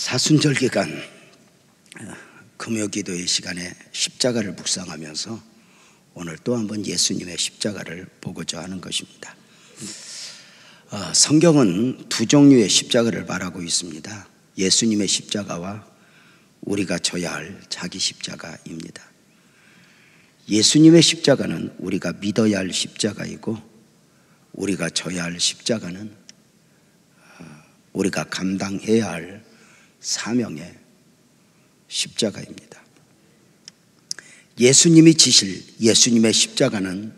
사순절 기간 금요기도의 시간에 십자가를 묵상하면서 오늘 또 한번 예수님의 십자가를 보고자 하는 것입니다. 성경은 두 종류의 십자가를 말하고 있습니다. 예수님의 십자가와 우리가 져야 할 자기 십자가입니다. 예수님의 십자가는 우리가 믿어야 할 십자가이고, 우리가 져야 할 십자가는 우리가 감당해야 할 사명의 십자가입니다. 예수님이 지실 예수님의 십자가는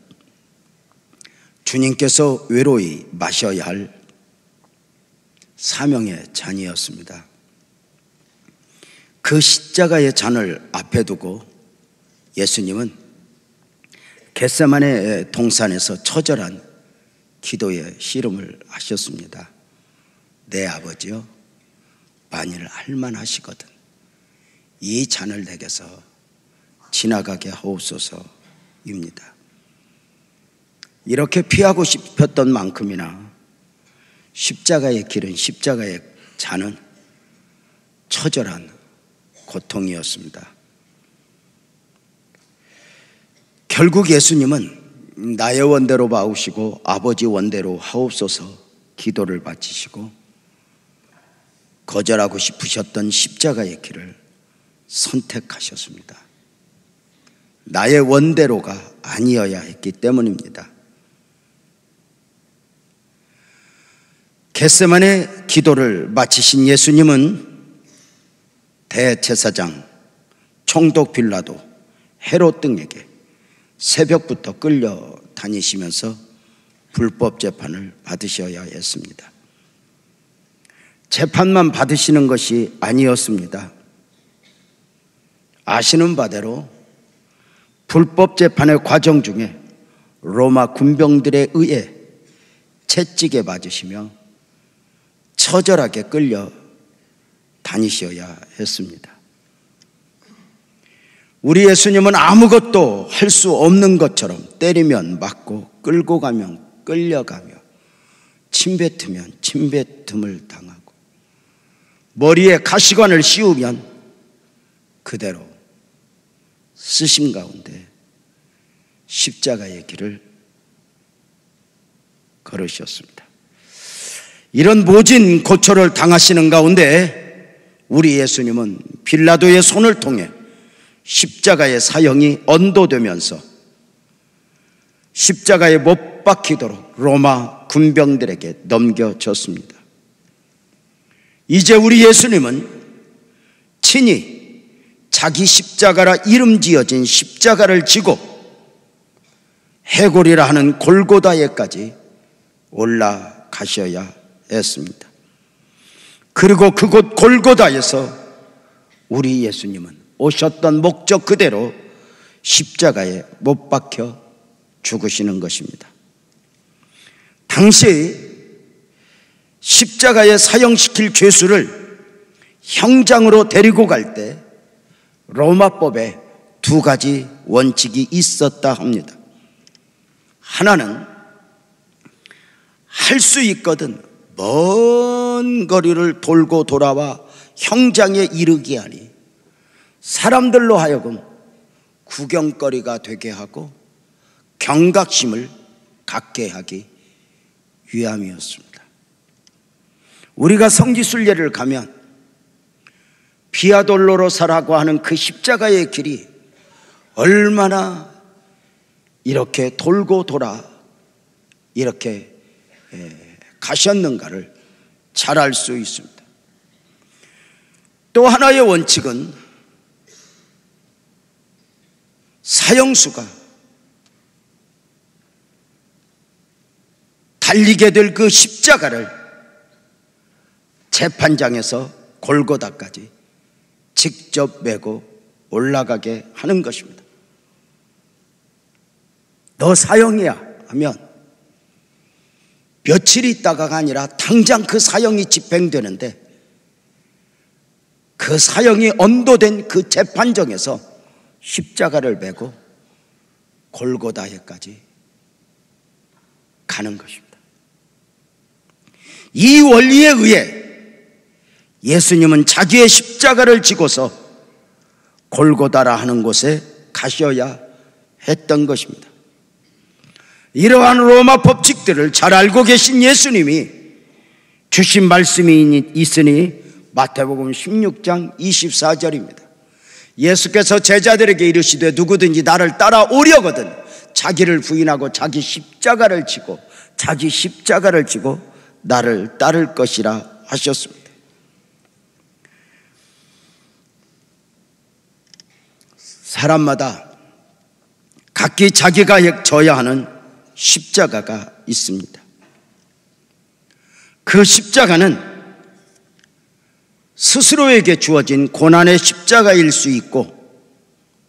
주님께서 외로이 마셔야 할 사명의 잔이었습니다. 그 십자가의 잔을 앞에 두고 예수님은 겟세마네 동산에서 처절한 기도의 씨름을 하셨습니다. 내 아버지여, 만일 할만하시거든 이 잔을 내게서 지나가게 하옵소서입니다. 이렇게 피하고 싶었던 만큼이나 십자가의 길은, 십자가의 잔은 처절한 고통이었습니다. 결국 예수님은 나의 원대로 마우시고 아버지 원대로 하옵소서 기도를 바치시고 거절하고 싶으셨던 십자가의 길을 선택하셨습니다. 나의 원대로가 아니어야 했기 때문입니다. 겟세마네 기도를 마치신 예수님은 대제사장, 총독 빌라도, 헤롯 등에게 새벽부터 끌려다니시면서 불법 재판을 받으셔야 했습니다. 재판만 받으시는 것이 아니었습니다. 아시는 바대로 불법 재판의 과정 중에 로마 군병들에 의해 채찍에 맞으시며 처절하게 끌려 다니셔야 했습니다. 우리 예수님은 아무것도 할 수 없는 것처럼 때리면 맞고, 끌고 가면 끌려가며, 침뱉으면 침뱉음을 당하고, 머리에 가시관을 씌우면 그대로 쓰심 가운데 십자가의 길을 걸으셨습니다. 이런 모진 고초를 당하시는 가운데 우리 예수님은 빌라도의 손을 통해 십자가의 사형이 언도되면서 십자가에 못 박히도록 로마 군병들에게 넘겨졌습니다. 이제 우리 예수님은 친히 자기 십자가라 이름 지어진 십자가를 지고 해골이라 하는 골고다에까지 올라가셔야 했습니다. 그리고 그곳 골고다에서 우리 예수님은 오셨던 목적 그대로 십자가에 못 박혀 죽으시는 것입니다. 당시 십자가에 사형시킬 죄수를 형장으로 데리고 갈 때 로마법에 두 가지 원칙이 있었다 합니다. 하나는 할 수 있거든 먼 거리를 돌고 돌아와 형장에 이르게 하니 사람들로 하여금 구경거리가 되게 하고 경각심을 갖게 하기 위함이었습니다. 우리가 성지순례를 가면 비아돌로로사라고 하는 그 십자가의 길이 얼마나 이렇게 돌고 돌아 이렇게 가셨는가를 잘 알 수 있습니다. 또 하나의 원칙은 사형수가 달리게 될 그 십자가를 재판장에서 골고다까지 직접 메고 올라가게 하는 것입니다. 너 사형이야 하면 며칠 있다가가 아니라 당장 그 사형이 집행되는데, 그 사형이 언도된 그 재판정에서 십자가를 메고 골고다에까지 가는 것입니다. 이 원리에 의해 예수님은 자기의 십자가를 지고서 골고다라 하는 곳에 가셔야 했던 것입니다. 이러한 로마 법칙들을 잘 알고 계신 예수님이 주신 말씀이 있으니 마태복음 16장 24절입니다. 예수께서 제자들에게 이르시되 누구든지 나를 따라오려거든 자기를 부인하고 자기 십자가를 지고 나를 따를 것이라 하셨습니다. 사람마다 각기 자기가 져야 하는 십자가가 있습니다. 그 십자가는 스스로에게 주어진 고난의 십자가일 수 있고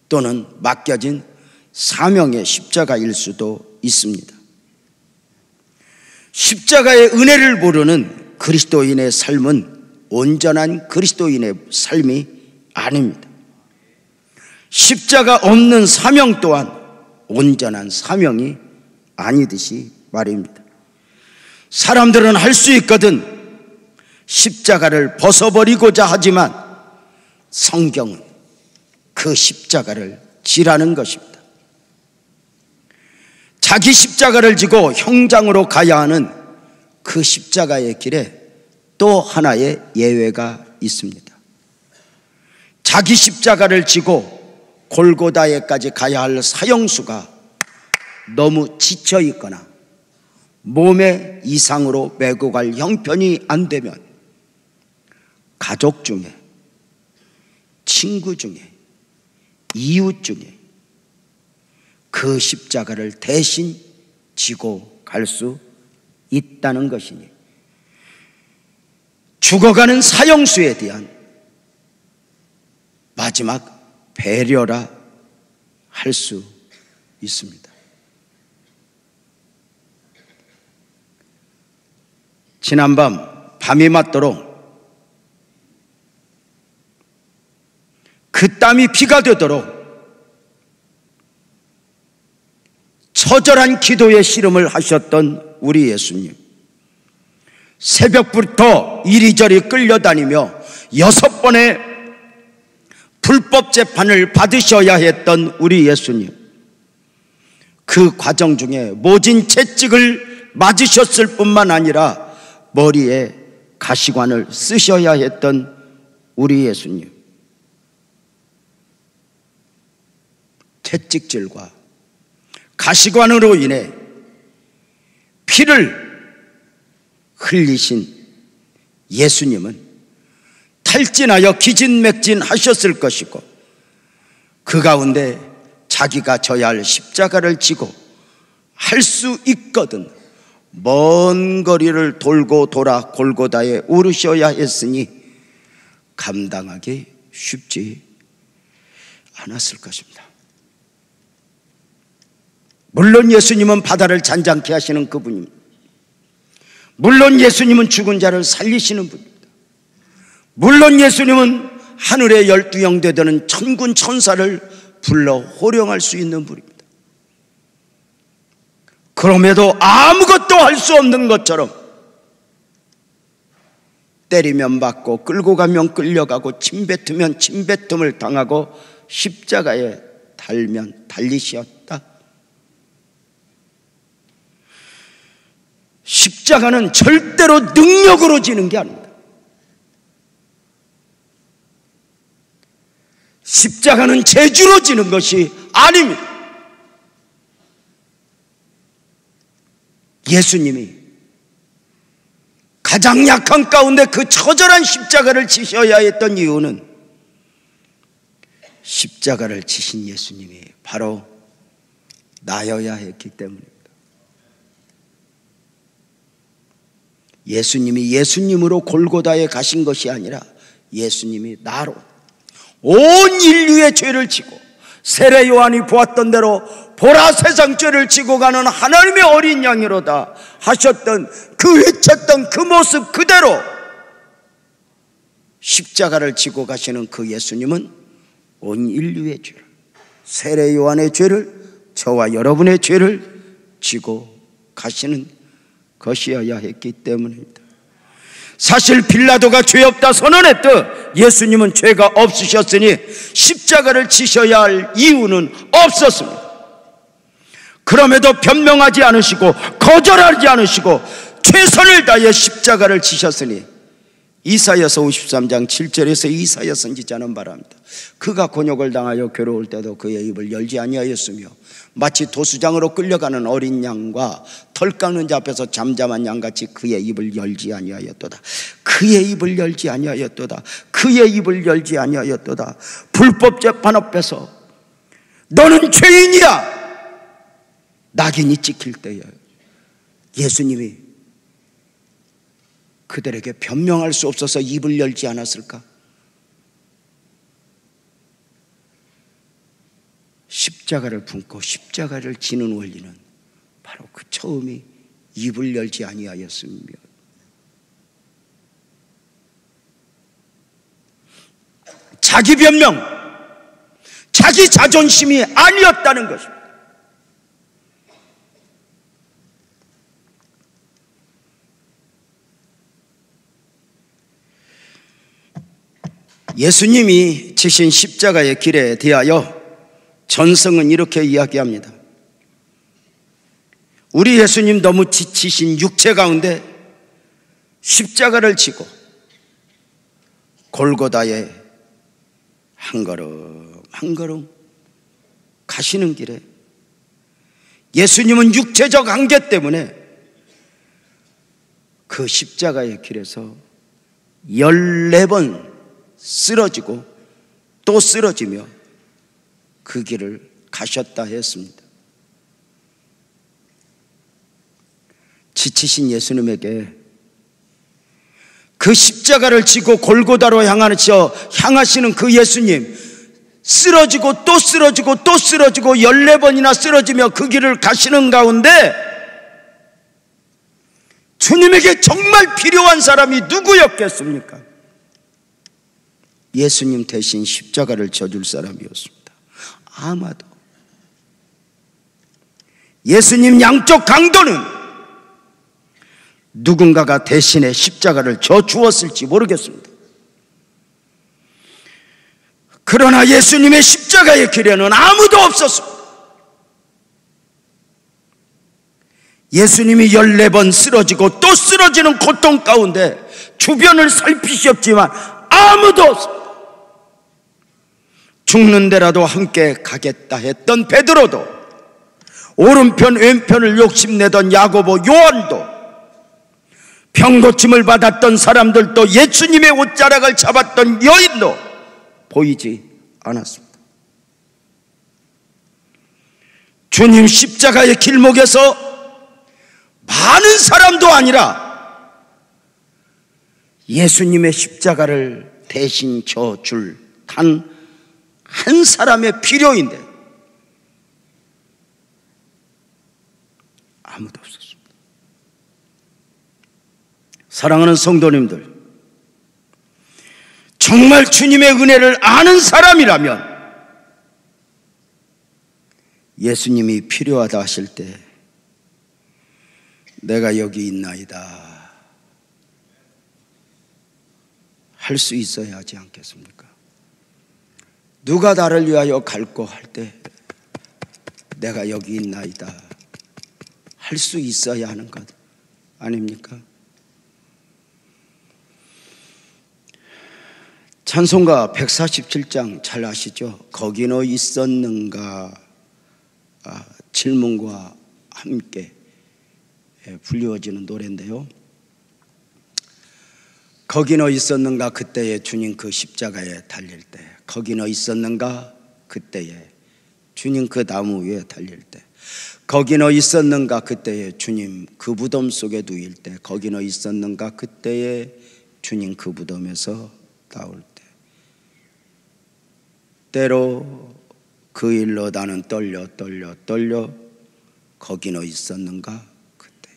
또는 맡겨진 사명의 십자가일 수도 있습니다. 십자가의 은혜를 모르는 그리스도인의 삶은 온전한 그리스도인의 삶이 아닙니다. 십자가 없는 사명 또한 온전한 사명이 아니듯이 말입니다. 사람들은 할 수 있거든 십자가를 벗어버리고자 하지만 성경은 그 십자가를 지라는 것입니다. 자기 십자가를 지고 형장으로 가야 하는 그 십자가의 길에 또 하나의 예외가 있습니다. 자기 십자가를 지고 골고다에까지 가야 할 사형수가 너무 지쳐 있거나 몸에 이상으로 메고 갈 형편이 안 되면 가족 중에, 친구 중에, 이웃 중에 그 십자가를 대신 지고 갈 수 있다는 것이니 죽어가는 사형수에 대한 마지막 배려라 할 수 있습니다. 지난밤 밤이 맞도록 그 땀이 피가 되도록 처절한 기도의 씨름을 하셨던 우리 예수님, 새벽부터 이리저리 끌려다니며 6번의 불법 재판을 받으셔야 했던 우리 예수님, 그 과정 중에 모진 채찍을 맞으셨을 뿐만 아니라 머리에 가시관을 쓰셔야 했던 우리 예수님, 채찍질과 가시관으로 인해 피를 흘리신 예수님은 탈진하여 기진맥진하셨을 것이고 그 가운데 자기가 져야 할 십자가를 지고 할 수 있거든 먼 거리를 돌고 돌아 골고다에 오르셔야 했으니 감당하기 쉽지 않았을 것입니다. 물론 예수님은 바다를 잔잔케 하시는 그분입니다. 물론 예수님은 죽은 자를 살리시는 분입니다. 물론 예수님은 하늘의 12형제 되는 천군 천사를 불러 호령할 수 있는 분입니다. 그럼에도 아무것도 할 수 없는 것처럼 때리면 맞고 끌고 가면 끌려가고 침뱉으면 침뱉음을 당하고 십자가에 달면 달리셨다. 십자가는 절대로 능력으로 지는 게 아닙니다. 십자가는 재주로 지는 것이 아닙니다. 예수님이 가장 약한 가운데 그 처절한 십자가를 지셔야 했던 이유는 십자가를 지신 예수님이 바로 나여야 했기 때문입니다. 예수님이 예수님으로 골고다에 가신 것이 아니라 예수님이 나로 온 인류의 죄를 지고 세례 요한이 보았던 대로 보라 세상 죄를 지고 가는 하나님의 어린 양이로다 하셨던 그 외쳤던 그 모습 그대로 십자가를 지고 가시는 그 예수님은 온 인류의 죄를, 세례 요한의 죄를, 저와 여러분의 죄를 지고 가시는 것이어야 했기 때문입니다. 사실 빌라도가 죄 없다 선언했듯 예수님은 죄가 없으셨으니 십자가를 지셔야 할 이유는 없었습니다. 그럼에도 변명하지 않으시고 거절하지 않으시고 최선을 다해 십자가를 지셨으니 이사야서 53장 7절에서 이사야 선지자는 말합니다. 그가 곤욕을 당하여 괴로울 때도 그의 입을 열지 아니하였으며 마치 도수장으로 끌려가는 어린 양과 털 깎는 자 앞에서 잠잠한 양같이 그의 입을 열지 아니하였도다. 그의 입을 열지 아니하였도다. 그의 입을 열지 아니하였도다. 불법 재판 앞에서 너는 죄인이야 낙인이 찍힐 때에 예수님이 그들에게 변명할 수 없어서 입을 열지 않았을까? 십자가를 품고 십자가를 지는 원리는 바로 그 처음이 입을 열지 아니하였으며 자기 변명, 자기 자존심이 아니었다는 것입니다. 예수님이 지신 십자가의 길에 대하여 전성은 이렇게 이야기합니다. 우리 예수님 너무 지치신 육체 가운데 십자가를 지고 골고다에 한 걸음 한 걸음 가시는 길에 예수님은 육체적 한계 때문에 그 십자가의 길에서 14번 쓰러지고 또 쓰러지며 그 길을 가셨다 했습니다. 지치신 예수님에게 그 십자가를 지고 골고다로 향하시는 그 예수님, 쓰러지고 또 쓰러지고 또 쓰러지고 14번이나 쓰러지며 그 길을 가시는 가운데 주님에게 정말 필요한 사람이 누구였겠습니까? 예수님 대신 십자가를 져줄 사람이었습니다. 아마도. 예수님 양쪽 강도는 누군가가 대신에 십자가를 져 주었을지 모르겠습니다. 그러나 예수님의 십자가의 길에는 아무도 없었습니다. 예수님이 14번 쓰러지고 또 쓰러지는 고통 가운데 주변을 살피셨지만 아무도 없습니다. 죽는 데라도 함께 가겠다 했던 베드로도, 오른편 왼편을 욕심내던 야고보, 요한도, 병고침을 받았던 사람들도, 예수님의 옷자락을 잡았던 여인도 보이지 않았습니다. 주님 십자가의 길목에서 많은 사람도 아니라 예수님의 십자가를 대신 져줄 단 한 사람의 필요인데 아무도 없었습니다. 사랑하는 성도님들, 정말 주님의 은혜를 아는 사람이라면 예수님이 필요하다 하실 때 내가 여기 있나이다 할 수 있어야 하지 않겠습니까? 누가 나를 위하여 갈고 할 때 내가 여기 있나이다 할 수 있어야 하는 것 아닙니까? 찬송가 147장 잘 아시죠? 거기너 있었는가 질문과 함께 불리워지는 노래인데요. 거기 너 있었는가 그때에 주님 그 십자가에 달릴 때, 거기 너 있었는가 그때에 주님 그 나무 위에 달릴 때, 거기 너 있었는가 그때에 주님 그 무덤 속에 누일 때, 거기 너 있었는가 그때에 주님 그 무덤에서 나올 때, 때로 그 일로 나는 떨려 거기 너 있었는가 그때.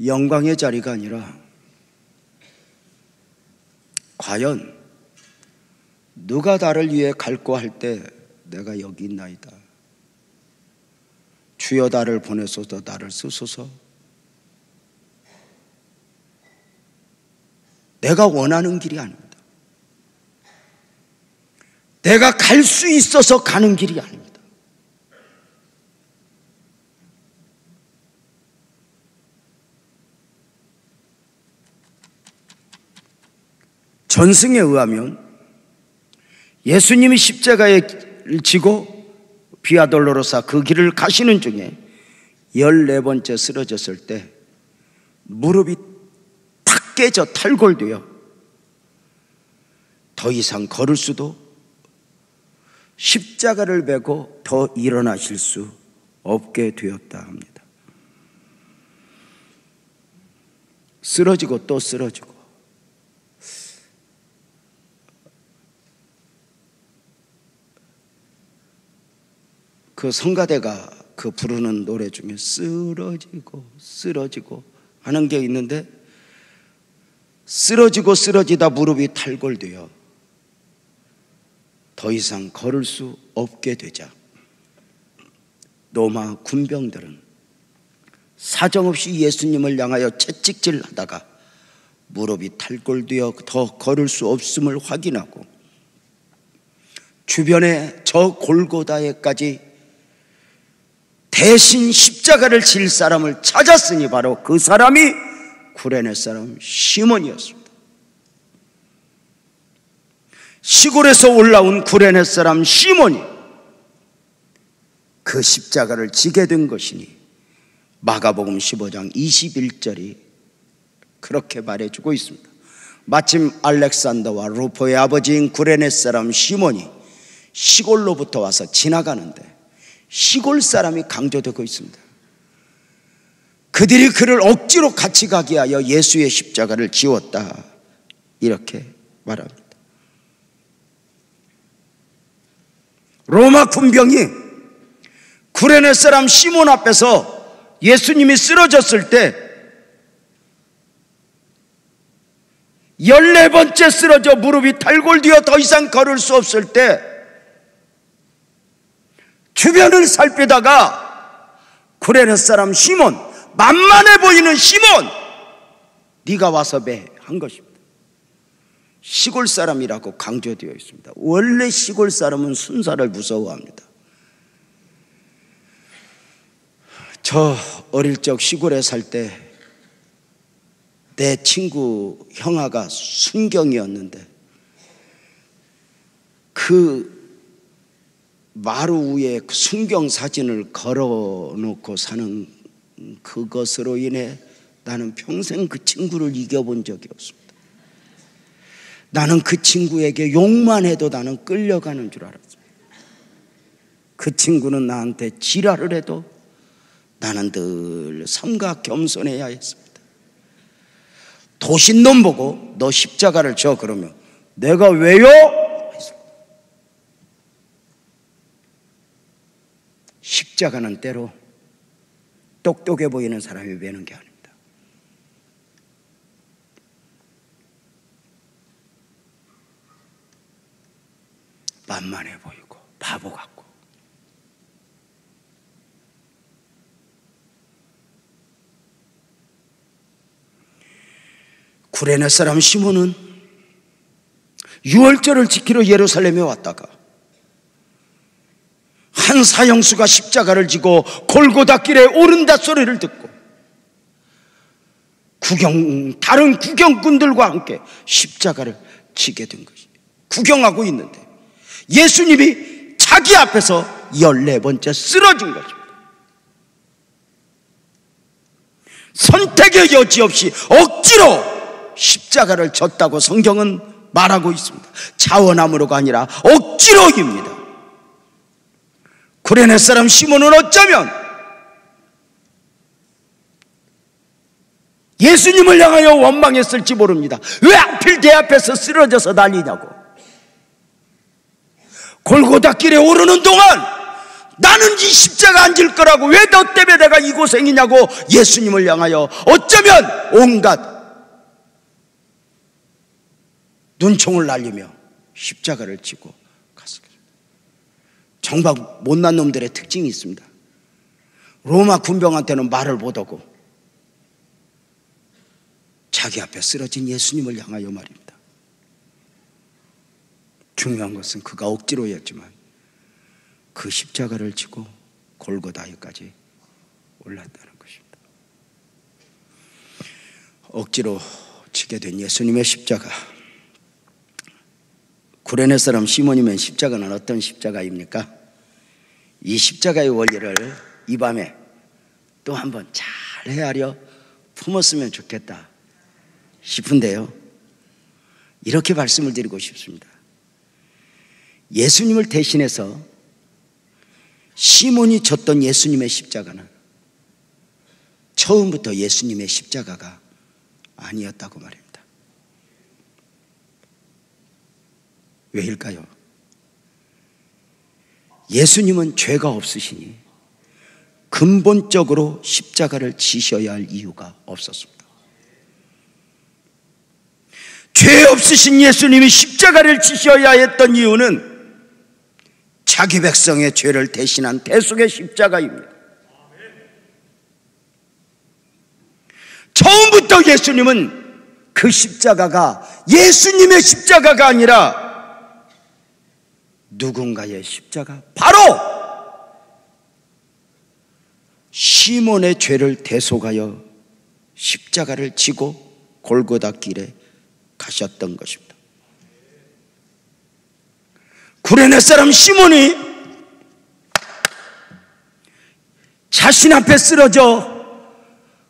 영광의 자리가 아니라 과연 누가 나를 위해 갈고 할 때 내가 여기 있나이다. 주여 나를 보내소서 나를 쓰소서 내가 원하는 길이 아닙니다. 내가 갈 수 있어서 가는 길이 아닙니다. 전승에 의하면 예수님이 십자가를 지고 비아 돌로로사 그 길을 가시는 중에 14번째 쓰러졌을 때 무릎이 탁 깨져 탈골되어 더 이상 걸을 수도 십자가를 메고 더 일어나실 수 없게 되었다 합니다. 쓰러지고 또 쓰러지고 그 성가대가 그 부르는 노래 중에 쓰러지고 쓰러지고 하는 게 있는데, 쓰러지고 쓰러지다 무릎이 탈골되어 더 이상 걸을 수 없게 되자 로마 군병들은 사정없이 예수님을 향하여 채찍질 하다가 무릎이 탈골되어 더 걸을 수 없음을 확인하고 주변에 저 골고다에까지 대신 십자가를 질 사람을 찾았으니 바로 그 사람이 구레네 사람 시몬이었습니다. 시골에서 올라온 구레네 사람 시몬이 그 십자가를 지게 된 것이니 마가복음 15장 21절이 그렇게 말해주고 있습니다. 마침 알렉산더와 루포의 아버지인 구레네 사람 시몬이 시골로부터 와서 지나가는데 시골 사람이 강조되고 있습니다. 그들이 그를 억지로 같이 가게 하여 예수의 십자가를 지웠다, 이렇게 말합니다. 로마 군병이 구레네 사람 시몬 앞에서 예수님이 쓰러졌을 때 14번째 쓰러져 무릎이 탈골되어 더 이상 걸을 수 없을 때 주변을 살피다가 구레네 사람 시몬, 만만해 보이는 시몬, 네가 와서 매 한 것입니다. 시골 사람이라고 강조되어 있습니다. 원래 시골 사람은 순사를 무서워합니다. 저 어릴 적 시골에 살 때 내 친구 형아가 순경이었는데 그 마루 위에 순경 사진을 걸어놓고 사는 그것으로 인해 나는 평생 그 친구를 이겨본 적이 없습니다. 나는 그 친구에게 욕만 해도 나는 끌려가는 줄 알았습니다. 그 친구는 나한테 지랄을 해도 나는 늘 삼가 겸손해야 했습니다. 도신놈 보고 너 십자가를 져 그러면 내가 왜요? 십자가는 때로 똑똑해 보이는 사람이 매는 게 아닙니다. 만만해 보이고 바보 같고 구레네 사람 시몬은 유월절을 지키러 예루살렘에 왔다가 한 사형수가 십자가를 지고 골고다 길에 오른다 소리를 듣고 다른 구경꾼들과 함께 십자가를 지게 된 것이 구경하고 있는데 예수님이 자기 앞에서 14번째 쓰러진 것입니다. 선택의 여지 없이 억지로 십자가를 졌다고 성경은 말하고 있습니다. 자원함으로가 아니라 억지로입니다. 구레네 사람 시몬은 어쩌면 예수님을 향하여 원망했을지 모릅니다. 왜 하필 내 앞에서 쓰러져서 난리냐고. 골고다 길에 오르는 동안 나는 이 십자가 안 질 거라고 왜 너 때문에 내가 이 고생이냐고 예수님을 향하여 어쩌면 온갖 눈총을 날리며 십자가를 지고 갔습니다. 정말 못난 놈들의 특징이 있습니다. 로마 군병한테는 말을 못하고 자기 앞에 쓰러진 예수님을 향하여 말입니다. 중요한 것은 그가 억지로 했지만 그 십자가를 지고 골고다에까지 올랐다는 것입니다. 억지로 지게 된 예수님의 십자가, 구레네 사람 시몬이면 십자가는 어떤 십자가입니까? 이 십자가의 원리를 이 밤에 또 한번 잘 헤아려 품었으면 좋겠다 싶은데요, 이렇게 말씀을 드리고 싶습니다. 예수님을 대신해서 시몬이 졌던 예수님의 십자가는 처음부터 예수님의 십자가가 아니었다고 말입니다. 왜일까요? 예수님은 죄가 없으시니 근본적으로 십자가를 지셔야 할 이유가 없었습니다. 죄 없으신 예수님이 십자가를 지셔야 했던 이유는 자기 백성의 죄를 대신한 대속의 십자가입니다. 처음부터 예수님은 그 십자가가 예수님의 십자가가 아니라 누군가의 십자가, 바로 시몬의 죄를 대속하여 십자가를 지고 골고다 길에 가셨던 것입니다. 구레네 사람 시몬이 자신 앞에 쓰러져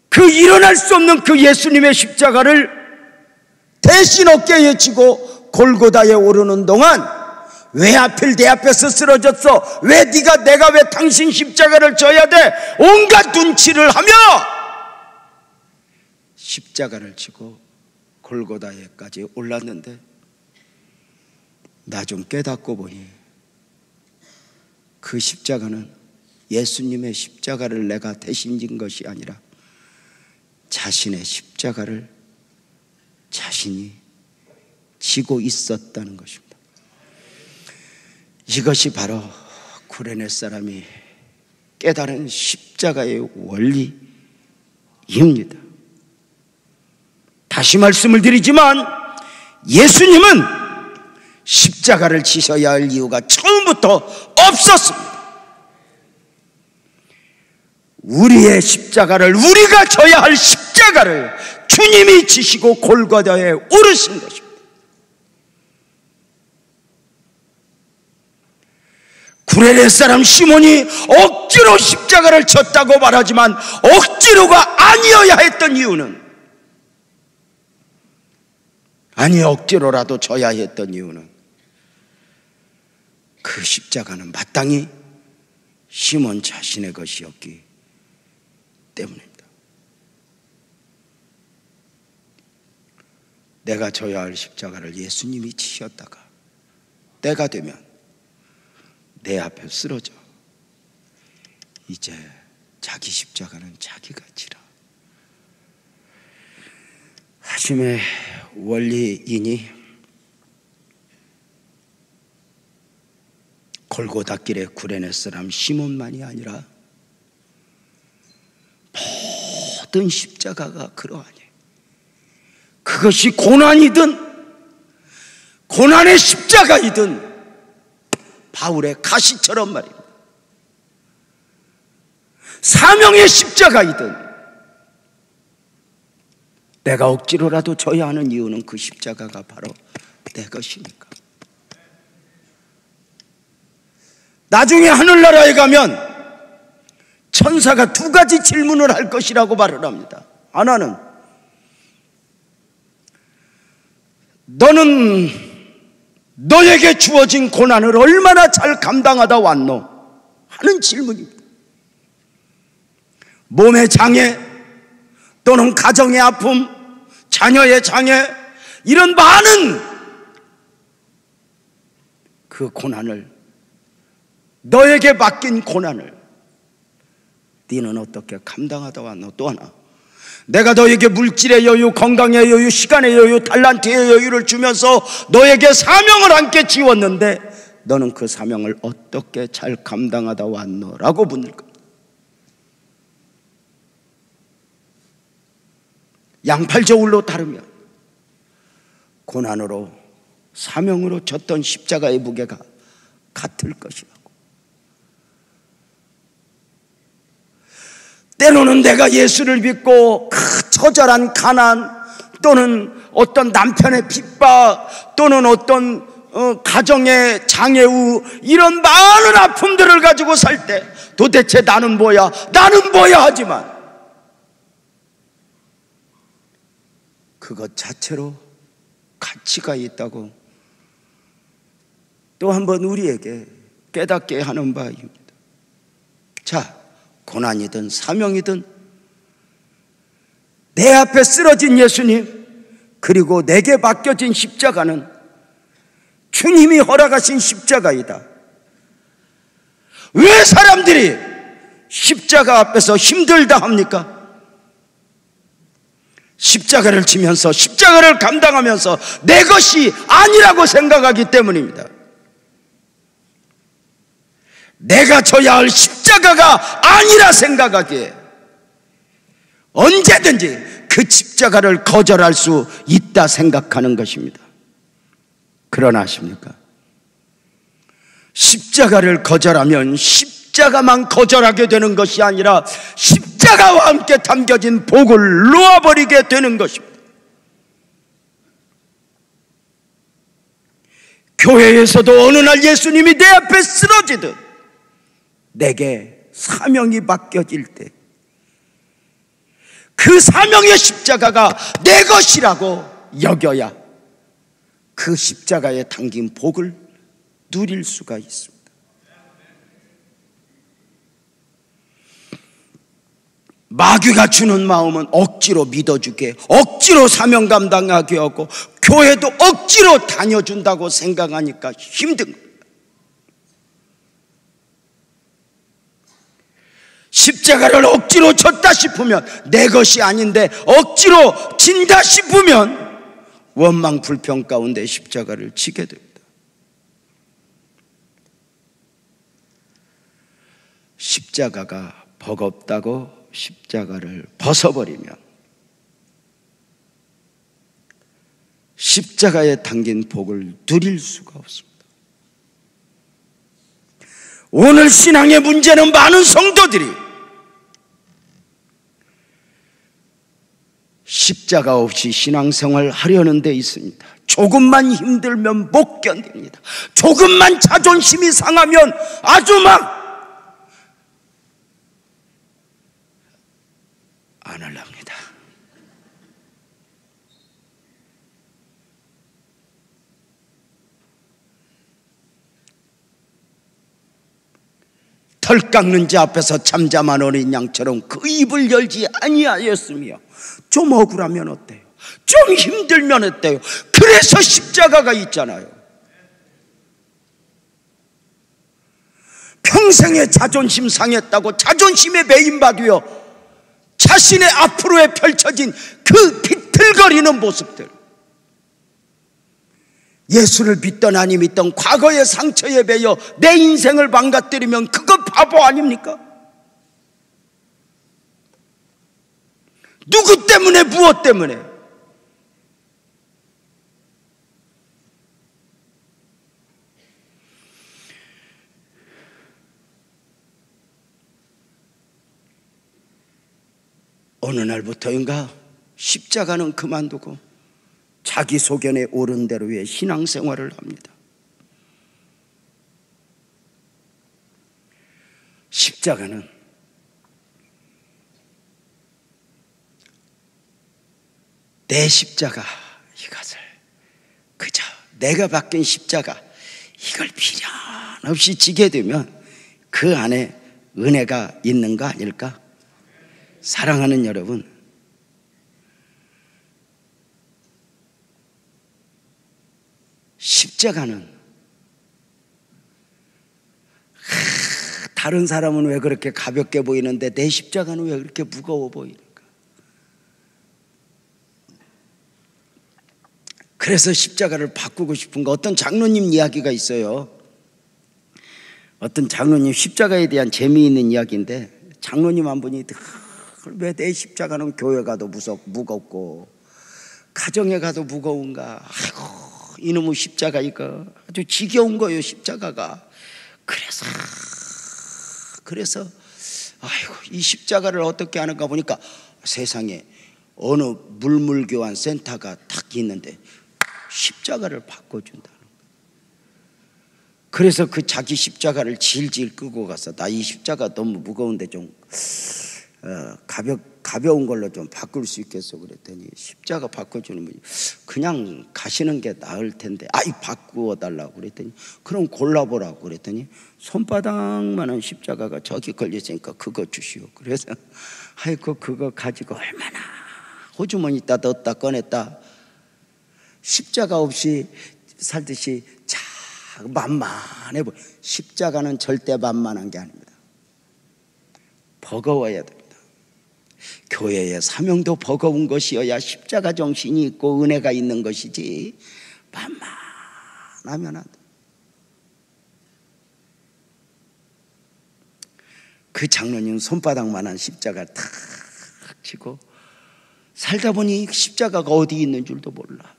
그 일어날 수 없는 그 예수님의 십자가를 대신 어깨에 지고 골고다에 오르는 동안 왜 하필 내 앞에서 쓰러졌어? 왜 내가 왜 당신 십자가를 져야 돼? 온갖 눈치를 하며 십자가를 지고 골고다에까지 올랐는데 나 좀 깨닫고 보니 그 십자가는 예수님의 십자가를 내가 대신 진 것이 아니라 자신의 십자가를 자신이 지고 있었다는 것입니다. 이것이 바로 구레네 사람이 깨달은 십자가의 원리입니다. 다시 말씀을 드리지만 예수님은 십자가를 지셔야 할 이유가 처음부터 없었습니다. 우리의 십자가를, 우리가 져야 할 십자가를 주님이 지시고 골고다에 오르신 것입니다. 구레네 사람 시몬이 억지로 십자가를 졌다고 말하지만 억지로가 아니어야 했던 이유는, 아니 억지로라도 져야 했던 이유는 그 십자가는 마땅히 시몬 자신의 것이었기 때문입니다. 내가 져야 할 십자가를 예수님이 지셨다가 때가 되면 내 앞에 쓰러져 이제 자기 십자가는 자기가 지라 하심의 원리이니 골고다 길의 구레네 사람 시몬만이 아니라 모든 십자가가 그러하니, 그것이 고난이든 고난의 십자가이든 바울의 가시처럼 말입니다. 사명의 십자가이든 내가 억지로라도 져야 하는 이유는 그 십자가가 바로 내 것이니까. 나중에 하늘나라에 가면 천사가 두 가지 질문을 할 것이라고 말을 합니다. 하나는 너는 너에게 주어진 고난을 얼마나 잘 감당하다 왔노? 하는 질문입니다. 몸의 장애 또는 가정의 아픔, 자녀의 장애, 이런 많은 그 고난을, 너에게 맡긴 고난을 너는 어떻게 감당하다 왔노? 또 하나, 내가 너에게 물질의 여유, 건강의 여유, 시간의 여유, 달란트의 여유를 주면서 너에게 사명을 함께 지웠는데 너는 그 사명을 어떻게 잘 감당하다 왔노? 라고 묻는 겁니다. 양팔 저울로 다르면 고난으로 사명으로 졌던 십자가의 무게가 같을 것이라고. 때로는 내가 예수를 믿고 처절한 가난 또는 어떤 남편의 핍박 또는 어떤 가정의 장애우 이런 많은 아픔들을 가지고 살 때 도대체 나는 뭐야 하지만 그것 자체로 가치가 있다고 또 한 번 우리에게 깨닫게 하는 바입니다. 자, 고난이든 사명이든 내 앞에 쓰러진 예수님 그리고 내게 맡겨진 십자가는 주님이 허락하신 십자가이다. 왜 사람들이 십자가 앞에서 힘들다 합니까? 십자가를 지면서 십자가를 감당하면서 내 것이 아니라고 생각하기 때문입니다. 내가 져야 할 십자가가 아니라 생각하기에 언제든지 그 십자가를 거절할 수 있다 생각하는 것입니다. 그러나 아십니까? 십자가를 거절하면 십자가만 거절하게 되는 것이 아니라 십자가와 함께 담겨진 복을 놓아버리게 되는 것입니다. 교회에서도 어느 날 예수님이 내 앞에 쓰러지듯 내게 사명이 맡겨질 때 그 사명의 십자가가 내 것이라고 여겨야 그 십자가에 담긴 복을 누릴 수가 있습니다. 마귀가 주는 마음은 억지로 믿어주게, 억지로 사명 감당하게 하고 교회도 억지로 다녀준다고 생각하니까 힘든 겁니다. 십자가를 억지로 졌다 싶으면 내 것이 아닌데 억지로 진다 싶으면 원망 불평 가운데 십자가를 지게 됩니다. 십자가가 버겁다고 십자가를 벗어버리면 십자가에 담긴 복을 누릴 수가 없습니다. 오늘 신앙의 문제는 많은 성도들이 십자가 없이 신앙생활 하려는 데 있습니다. 조금만 힘들면 못 견딥니다. 조금만 자존심이 상하면 아주 막 안 하랍니다. 털 깎는 자 앞에서 잠잠한 어린 양처럼 그 입을 열지 아니하였으며 좀 억울하면 어때요? 좀 힘들면 어때요? 그래서 십자가가 있잖아요. 평생에 자존심 상했다고 자존심에 매인받으여 자신의 앞으로에 펼쳐진 그 비틀거리는 모습들, 예수를 믿던 아니 믿던 과거의 상처에 매여 내 인생을 망가뜨리면 그거 바보 아닙니까? 누구 때문에, 무엇 때문에? 어느 날부터인가 십자가는 그만두고 자기 소견에 옳은 대로의 신앙생활을 합니다. 십자가는 내 십자가 이것을 그저 내가 맡긴 십자가 이걸 비련 없이 지게 되면 그 안에 은혜가 있는 거 아닐까? 사랑하는 여러분, 십자가는 다른 사람은 왜 그렇게 가볍게 보이는데 내 십자가는 왜 그렇게 무거워 보이는가? 그래서 십자가를 바꾸고 싶은가? 어떤 장로님 이야기가 있어요. 어떤 장로님 십자가에 대한 재미있는 이야기인데, 장로님 한 분이 왜 내 십자가는 교회 가도 무겁고 가정에 가도 무거운가. 아이고, 이놈의 십자가 이거 아주 지겨운 거예요, 십자가가. 그래서 아이고, 이 십자가를 어떻게 하는가 보니까 세상에 어느 물물교환 센터가 딱 있는데 십자가를 바꿔준다는 거예요. 그래서 그 자기 십자가를 질질 끄고 가서 나 이 십자가 너무 무거운데 좀 가벼운 걸로 좀 바꿀 수 있겠어 그랬더니 십자가 바꿔주는 분이 그냥 가시는 게 나을 텐데 바꾸어 달라고 그랬더니 그럼 골라보라고 그랬더니 손바닥만한 십자가가 저기 걸려있으니까 그거 주시오. 그래서 아이고 그거 가지고 얼마나 호주머니 있다 넣었다 꺼냈다 십자가 없이 살듯이 만만해 보여. 십자가는 절대 만만한 게 아닙니다. 버거워야 됩니다. 교회의 사명도 버거운 것이어야 십자가 정신이 있고 은혜가 있는 것이지 만만하면 안 돼. 그 장로님 손바닥만한 십자가 탁 치고 살다 보니 십자가가 어디 있는 줄도 몰라.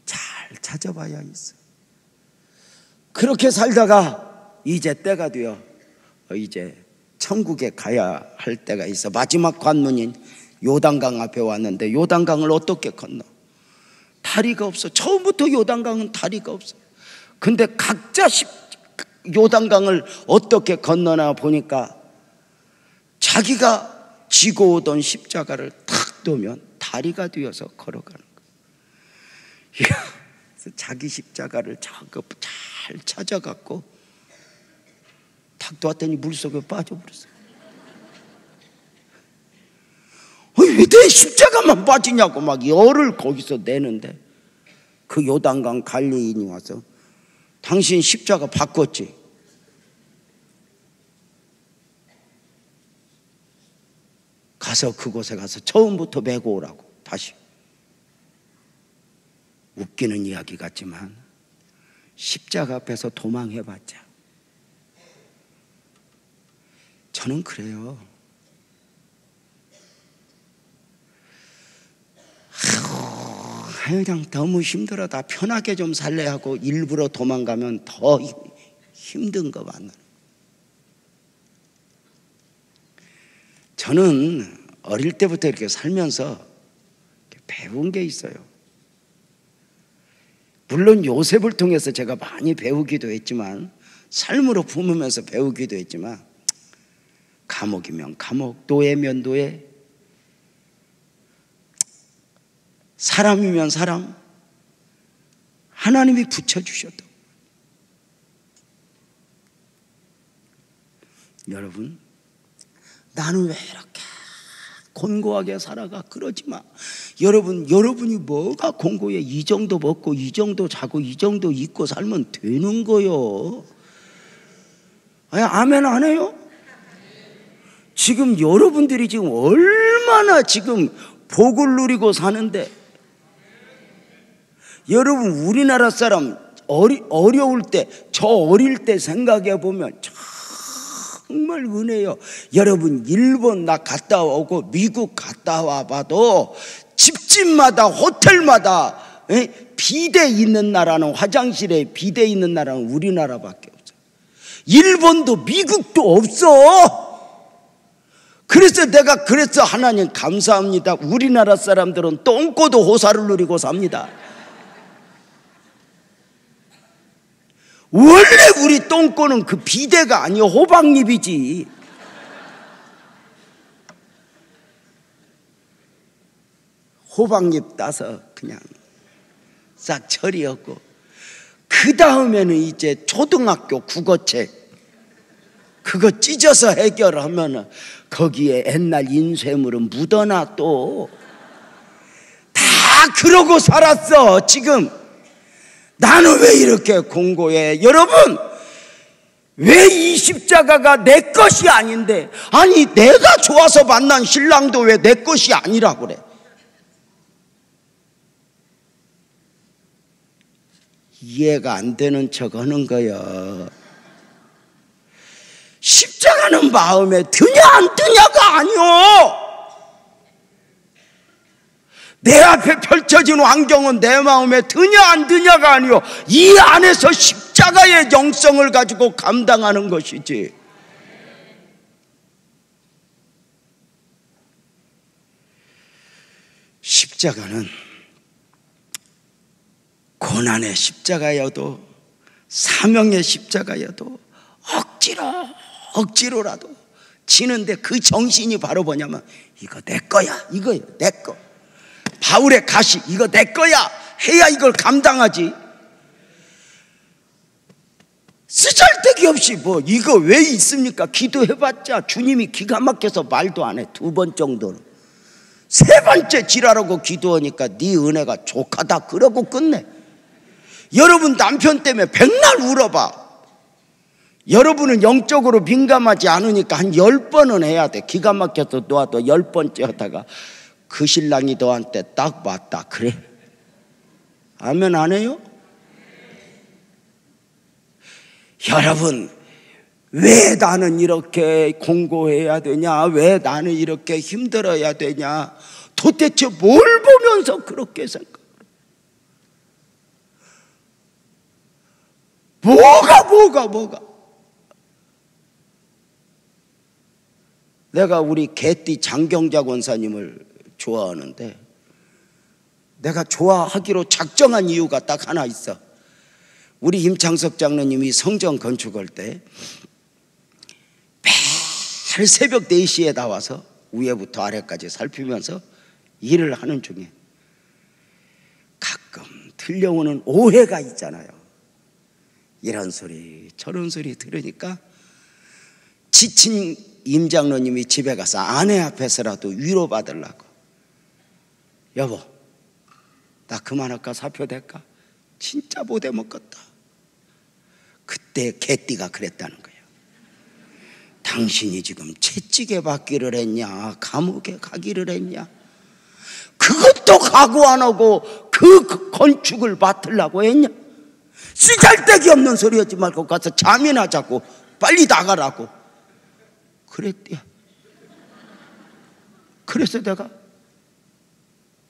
잘 찾아봐야 있어. 그렇게 살다가 이제 때가 되어 이제 천국에 가야 할 때가 있어. 마지막 관문인 요단강 앞에 왔는데 요단강을 어떻게 건너? 다리가 없어. 처음부터 요단강은 다리가 없어. 근데 각자 요단강을 어떻게 건너나 보니까 자기가 지고 오던 십자가를 탁 놓으면 다리가 되어서 걸어가는 거야. 그래서 자기 십자가를 잘 찾아갖고 탁 놨더니 물속에 빠져버렸어. 왜 내 십자가만 빠지냐고 막 열을 거기서 내는데 그 요단강 관리인이 와서 당신 십자가 바꿨지? 가서 그곳에 가서 처음부터 메고 오라고. 다시. 웃기는 이야기 같지만 십자가 앞에서 도망해봤자 저는 그래요. 그냥 너무 힘들어. 다 편하게 좀 살래 하고 일부러 도망가면 더 힘든 거 만나는. 저는 어릴 때부터 이렇게 살면서 배운 게 있어요. 물론 요셉을 통해서 제가 많이 배우기도 했지만 삶으로 품으면서 배우기도 했지만 감옥이면 감옥, 노예면 노예, 사람이면 사람, 하나님이 붙여주셨다. 여러분, 나는 왜 이렇게 곤고하게 살아가? 그러지 마. 여러분이 뭐가 곤고해? 이 정도 먹고 이 정도 자고 이 정도 입고 살면 되는 거요. 아멘 안 해요? 지금 여러분들이 지금 얼마나 지금 복을 누리고 사는데, 여러분 우리나라 사람 어려울 때, 저 어릴 때 생각해 보면 정말 은혜요. 여러분 일본 나 갔다 오고 미국 갔다 와봐도 집집마다 호텔마다 비데 있는 나라는, 화장실에 비데 있는 나라는 우리나라밖에 없어. 일본도 미국도 없어. 그래서 내가 하나님 감사합니다. 우리나라 사람들은 똥꼬도 호사를 누리고 삽니다. 원래 우리 똥꼬는 그 비데가 아니요 호박잎이지. 호박잎 따서 그냥 싹 처리하고, 그 다음에는 이제 초등학교 국어책 그거 찢어서 해결하면 거기에 옛날 인쇄물은 묻어놔. 또 다 그러고 살았어. 지금 나는 왜 이렇게 공고해? 여러분, 왜 이 십자가가 내 것이 아닌데, 아니 내가 좋아서 만난 신랑도 왜 내 것이 아니라고 그래? 이해가 안 되는 척 하는 거야. 십자가 나는 마음에 드냐 안 드냐가 아니오. 내 앞에 펼쳐진 환경은 내 마음에 드냐 안 드냐가 아니오. 이 안에서 십자가의 영성을 가지고 감당하는 것이지. 십자가는 고난의 십자가여도 사명의 십자가여도 억지로라도 지는데 그 정신이 바로 뭐냐면 이거 내 거야, 이거야, 내 거. 바울의 가시, 이거 내 거야 해야 이걸 감당하지. 쓰잘데기 없이 뭐 이거 왜 있습니까? 기도해봤자 주님이 기가 막혀서 말도 안 해. 2번 정도는. 3번째 지랄하고 기도하니까 네 은혜가 족하다 그러고 끝내. 여러분 남편 때문에 백날 울어봐. 여러분은 영적으로 민감하지 않으니까 한 10번은 해야 돼. 기가 막혀서 놓아도 10번째 하다가 그 신랑이 너한테 딱 맞다 그래? 아멘 안 해요? 여러분, 왜 나는 이렇게 공고해야 되냐? 왜 나는 이렇게 힘들어야 되냐? 도대체 뭘 보면서 그렇게 생각해? 뭐가? 내가 우리 개띠 장경자 권사님을 좋아하는데, 내가 좋아하기로 작정한 이유가 딱 하나 있어. 우리 임창석 장로님이 성전 건축할 때 매일 새벽 4시에 나와서 위에부터 아래까지 살피면서 일을 하는 중에 가끔 들려오는 오해가 있잖아요. 이런 소리 저런 소리 들으니까 지친 임 장로님이 집에 가서 아내 앞에서라도 위로받으려고, 여보 나 그만할까? 사표 댈까? 진짜 못해 먹겠다. 그때 개띠가 그랬다는 거예요. 당신이 지금 채찍에 받기를 했냐, 감옥에 가기를 했냐, 그것도 각오 안 하고 그 건축을 맡으려고 했냐? 쓰잘데기 없는 소리 하지 말고 가서 잠이나 자고 빨리 나가라고 그랬대요. 그래서 내가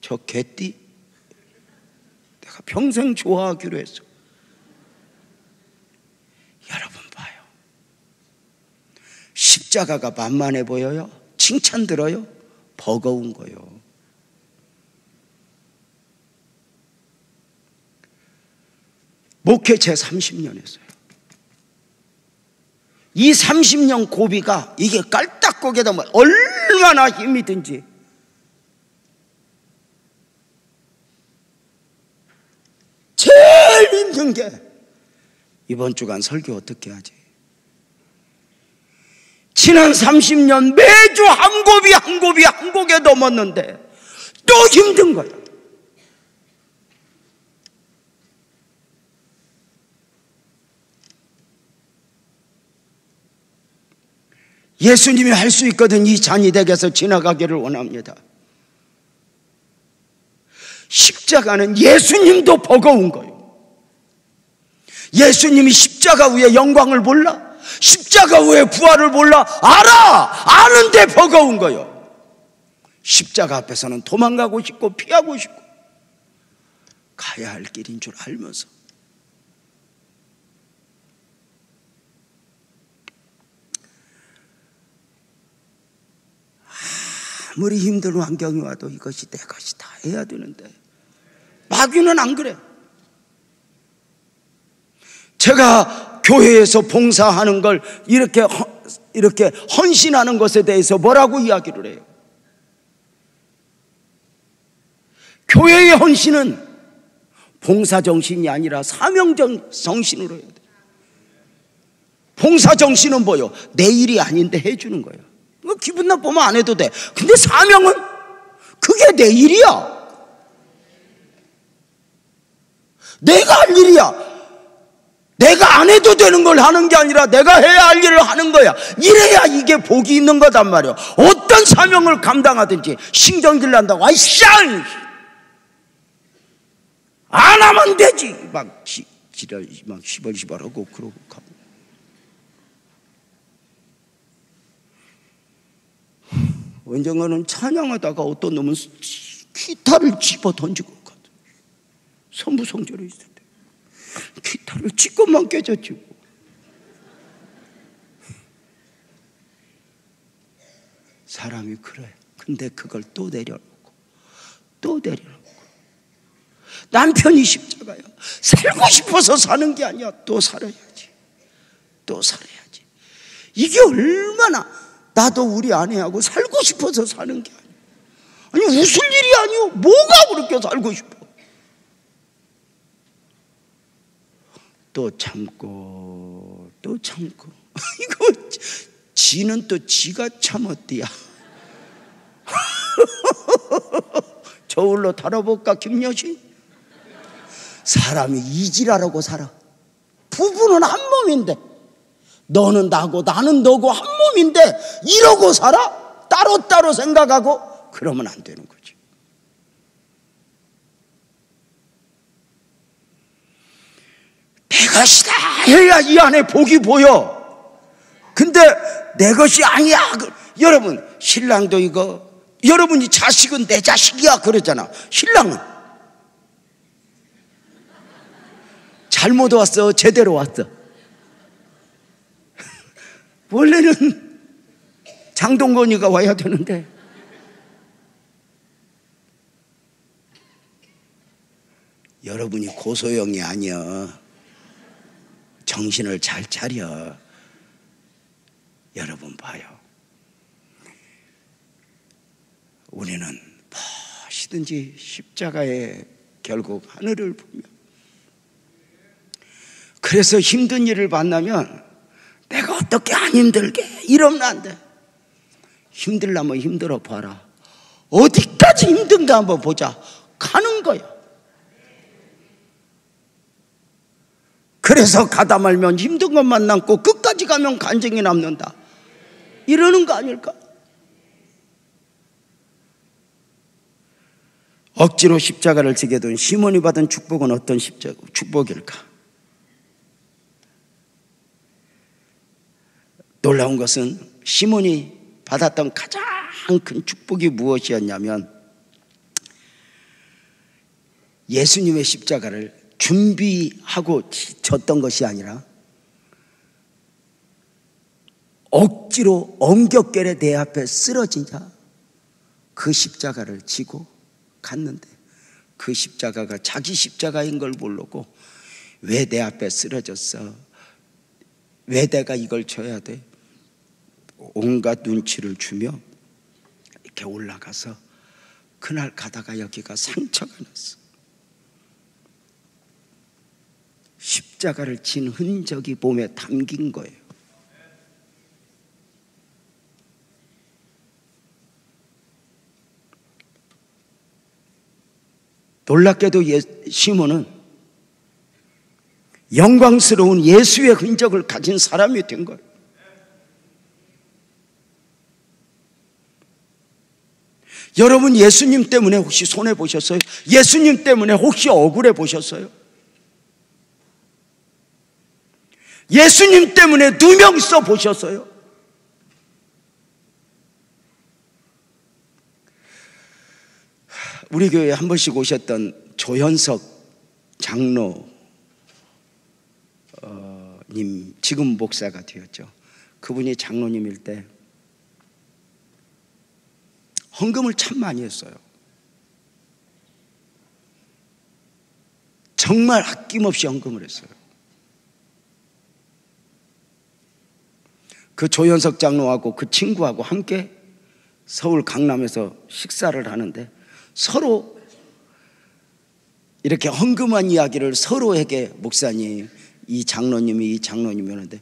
저 개띠 내가 평생 좋아하기로 했어. 여러분 봐요. 십자가가 만만해 보여요? 칭찬 들어요? 버거운 거요. 목회 제 30년 했어요. 이 30년 고비가 이게 깔딱고개다 뭐 얼마나 힘이 든지. 제일 힘든 게 이번 주간 설교 어떻게 하지? 지난 30년 매주 한 고개 넘었는데 또 힘든 거야. 예수님이 할 수 있거든. 이 잔이 댁에서 지나가기를 원합니다. 십자가는 예수님도 버거운 거예요. 예수님이 십자가 위에 영광을 몰라? 십자가 위에 부활을 몰라? 알아! 아는데 버거운 거예요. 십자가 앞에서는 도망가고 싶고 피하고 싶고 가야 할 길인 줄 알면서. 아무리 힘든 환경이 와도 이것이 내 것이다 해야 되는데 마귀는 안 그래. 제가 교회에서 봉사하는 걸 이렇게 헌신하는 것에 대해서 뭐라고 이야기를 해요? 교회의 헌신은 봉사정신이 아니라 사명정신으로 해야 돼. 봉사정신은 뭐요? 내 일이 아닌데 해주는 거예요. 기분 나쁘면 안 해도 돼. 근데 사명은 그게 내 일이야. 내가 할 일이야. 내가 안 해도 되는 걸 하는 게 아니라 내가 해야 할 일을 하는 거야. 이래야 이게 복이 있는 거단 말이야. 어떤 사명을 감당하든지 신경질 난다고 아이씨 안 하면 되지 막 시벌시벌하고 그러고 가고. 언젠가는 찬양하다가 어떤 놈은 기타를 집어 던지고 갔거든. 선부성절에 있을 때 기타를 찌꺼만 깨졌지. 사람이 그래. 근데 그걸 또 내려놓고 또 내려놓고, 남편이 십자가야. 살고 싶어서 사는 게 아니야. 또 살아야지. 또 살아야지. 이게 얼마나, 나도 우리 아내하고 살고 싶어서 사는 게 아니야. 아니 웃을 일이 아니요. 뭐가 그렇게 살고 싶어. 또 참고 또 참고. 이거 지는 또 지가 참었디야. 저울로 다뤄볼까 김여신? 사람이 이지라라고 살아. 부부는 한 몸인데, 너는 나고 나는 너고 한 몸인데 이러고 살아? 따로따로 생각하고? 그러면 안 되는 거지. 내 것이다 해야 이 안에 복이 보여. 근데 내 것이 아니야. 여러분, 신랑도 이거, 여러분이 자식은 내 자식이야 그러잖아. 신랑은 잘못 왔어, 제대로 왔어? 원래는 장동건이가 와야 되는데. 여러분이 고소영이 아니야. 정신을 잘 차려. 여러분 봐요. 우리는 무엇이든지 십자가에 결국 하늘을 보며, 그래서 힘든 일을 만나면 내가 어떻게 안 힘들게 이러면 안 돼. 힘들라면 힘들어 봐라. 어디까지 힘든가 한번 보자. 가는 거야. 그래서 가다 말면 힘든 것만 남고 끝까지 가면 간증이 남는다. 이러는 거 아닐까? 억지로 십자가를 지게 된 시몬이 받은 축복은 어떤 축복일까? 놀라운 것은 시몬이 받았던 가장 큰 축복이 무엇이었냐면, 예수님의 십자가를 준비하고 졌던 것이 아니라 억지로 엄격결에 내 앞에 쓰러지자 그 십자가를 지고 갔는데, 그 십자가가 자기 십자가인 걸 모르고 왜 내 앞에 쓰러졌어? 왜 내가 이걸 져야 돼? 온갖 눈치를 주며 이렇게 올라가서 그날 가다가 여기가 상처가 났어. 십자가를 진 흔적이 몸에 담긴 거예요. 놀랍게도 시몬은 영광스러운 예수의 흔적을 가진 사람이 된 거예요. 여러분, 예수님 때문에 혹시 손해 보셨어요? 예수님 때문에 혹시 억울해 보셨어요? 예수님 때문에 누명 써 보셨어요? 우리 교회에 한 번씩 오셨던 조현석 장로님, 지금 목사가 되었죠. 그분이 장로님일 때 헌금을 참 많이 했어요. 정말 아낌없이 헌금을 했어요. 그 조현석 장로하고 그 친구하고 함께 서울 강남에서 식사를 하는데, 서로 이렇게 헌금한 이야기를 서로에게, 목사님, 이 장로님이 하는데,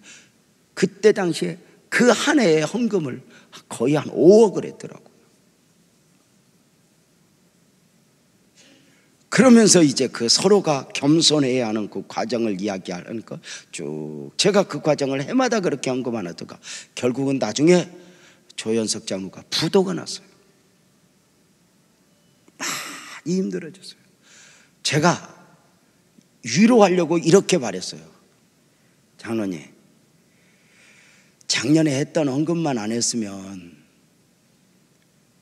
그때 당시에 그 한 해의 헌금을 거의 한 5억을 했더라고요. 그러면서 이제 그 서로가 겸손해야 하는 그 과정을 이야기하는 거 쭉, 제가 그 과정을 해마다 그렇게 헌금만 하다가 결국은 나중에 조현석 장로가 부도가 났어요. 많이 힘들어졌어요. 제가 위로하려고 이렇게 말했어요. 장로님, 작년에 했던 헌금만 안 했으면